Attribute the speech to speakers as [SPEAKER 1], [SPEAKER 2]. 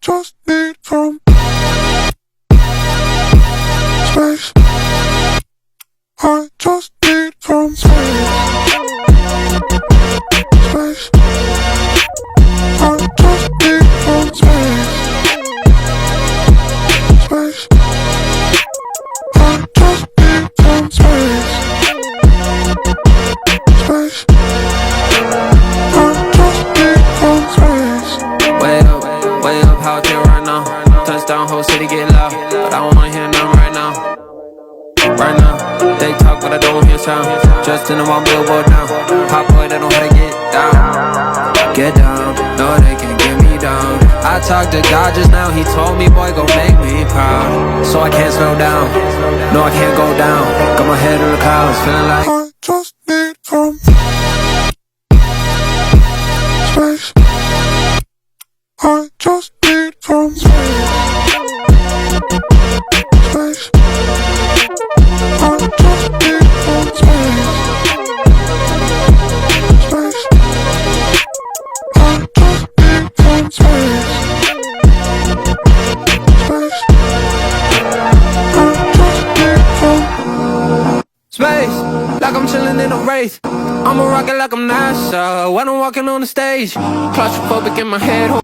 [SPEAKER 1] just need some space. I just need some space. Space. I just need some space. Space. I just need some space. Space. I just need some space.
[SPEAKER 2] Way up, out there right now. Touchdown, whole city get loud, but I don't wanna hear nothing right now. Right now, they talk but I don't hear sound. Just in my billboard now. Hot boy, they know how to get down. Get down, no they can't get me down. I talked to God just now, he told me boy go make me proud. So I can't slow down, no I can't go down. Got my head in the clouds, feeling like
[SPEAKER 1] I just need some space. I just need some space. Space. I just need some space. Space. I just need some space. Space. I just need some
[SPEAKER 2] space, like I'm chilling in a wraith. I'ma rock it like I'm NASA when I'm walking on the stage. Claustrophobic in my head.